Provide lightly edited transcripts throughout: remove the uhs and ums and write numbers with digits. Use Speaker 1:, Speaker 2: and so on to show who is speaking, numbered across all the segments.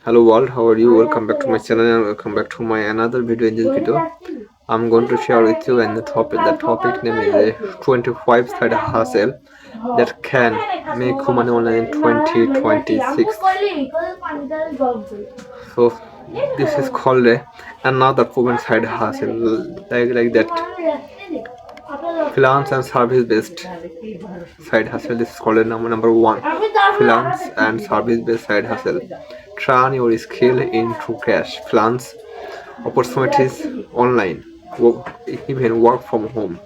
Speaker 1: Hello world, how are you? Welcome back to my channel and welcome back to my another video. In this video, I'm going to share with you and the topic. The topic name is a 25 side hustle that can make you money online in 2026. So this is called another proven side hustle like that. Freelance and service based side hustle. This is called number one. Freelance and service based side hustle. Turn your skill into cash. Freelance opportunities online. Even work from home.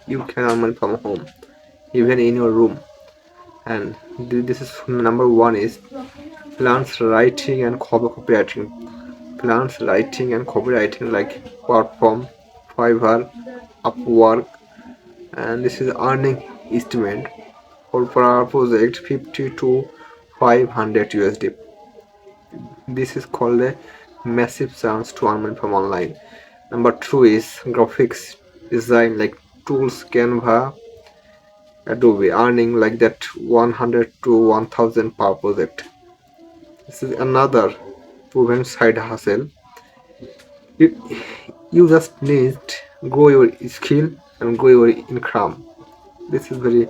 Speaker 1: You can earn money from home, even in your room. And this is number one is freelance writing and copywriting. Freelance writing and copywriting like Platform, Fiverr, Upwork, and this is earning estimate for per project 50 to 500 USD. This is called a massive chance to earn money from online. Number two is graphics design like tools Canva, Adobe, earning like that 100 to 1000 per project. This is another proven side hustle. You, you just need grow your skill and grow your income. This is very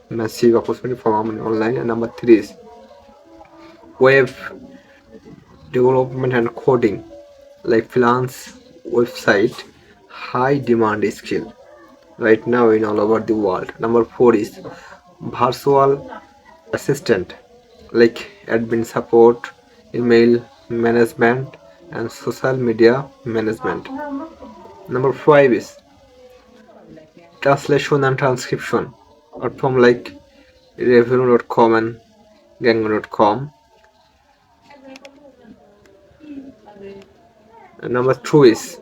Speaker 1: massive opportunity for earning online. And number three is web development and coding like freelance website, high demand skill right now in all over the world. Number four is virtual assistant like admin support, email management, and social media management. Number five is translation and transcription platform like revenue.com and gango.com. And number two is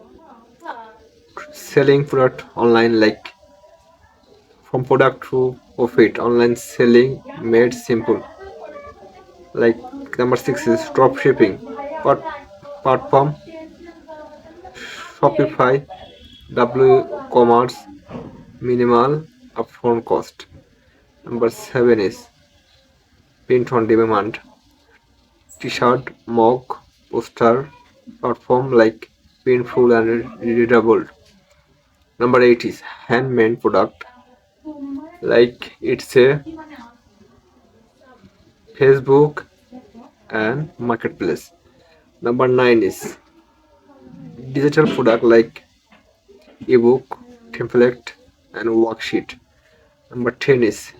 Speaker 1: selling product online like from product to profit, online selling made simple. Like number six is drop shipping platform Shopify, WooCommerce, minimal upfront cost. Number seven is print on demand, t-shirt, mug, poster platform like painful and readable. Number eight is handmade product like it's a Facebook and marketplace. Number nine is digital product like ebook, template, and worksheet. Number 10 is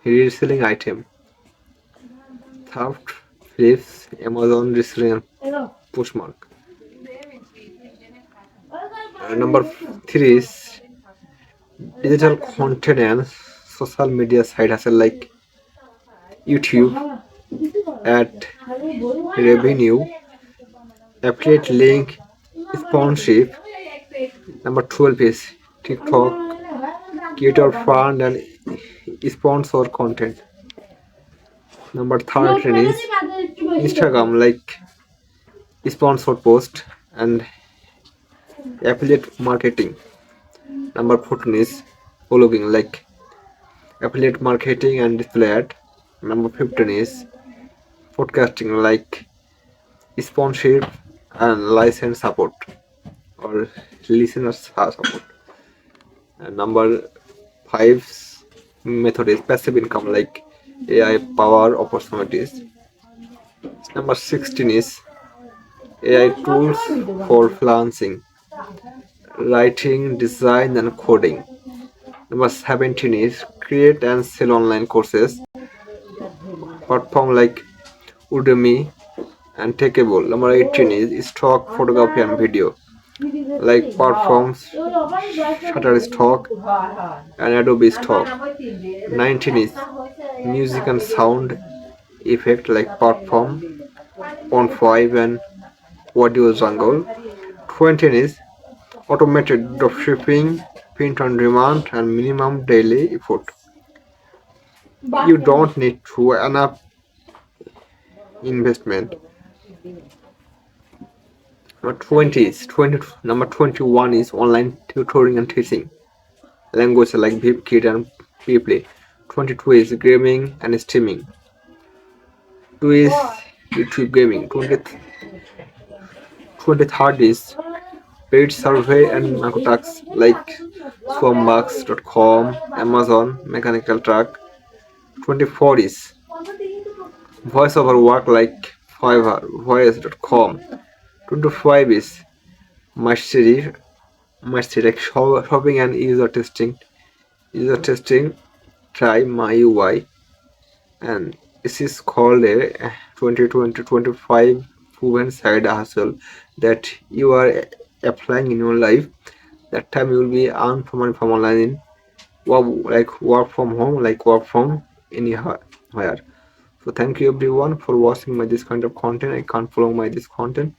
Speaker 1: reselling item, theft, flips, Amazon reselling and Pushmark. Number 3 is digital content and social media site hustle like YouTube, ad revenue, affiliate link, sponsorship. Number 12 is TikTok, creator fund and sponsor content. Number 13 is Instagram like sponsored post and affiliate marketing. Number 14 is blogging like affiliate marketing and display ad. Number 15 is podcasting like sponsorship and license support or listener support. And number 5 method is passive income like AI power opportunities. Number 16 is AI tools for freelancing, writing, design, and coding. Number 17 is create and sell online courses, platform like Udemy and Teachable. Number 18 is stock photography and video, like platforms Shutterstock and Adobe Stock. 19 is music and sound effect like platform Pond5 and Audio Jungle. 20 is automated dropshipping, print on demand, and minimum daily effort. You don't need to enough investment. Number 21 is online tutoring and teaching. Language like VipKid and Peeply. 22 is gaming and streaming. 2 is YouTube gaming. 23rd is paid survey and narcotics like swambucks.com, Amazon, Mechanical Truck. 24 is voice over work like Fiverr, voice.com. 25 is Mastery, Mastery like shopping and user testing. User testing, try my UI, and this is called a 2020-25 proven side hustle that you are applying in your life. That time you will be earn from online, work from home, like work from anywhere. So thank you everyone for watching my this kind of content. I can't follow my this content.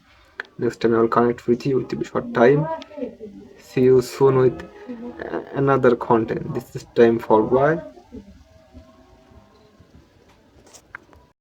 Speaker 1: Next time I will connect with you with a short time. See you soon with another content. This is time for bye.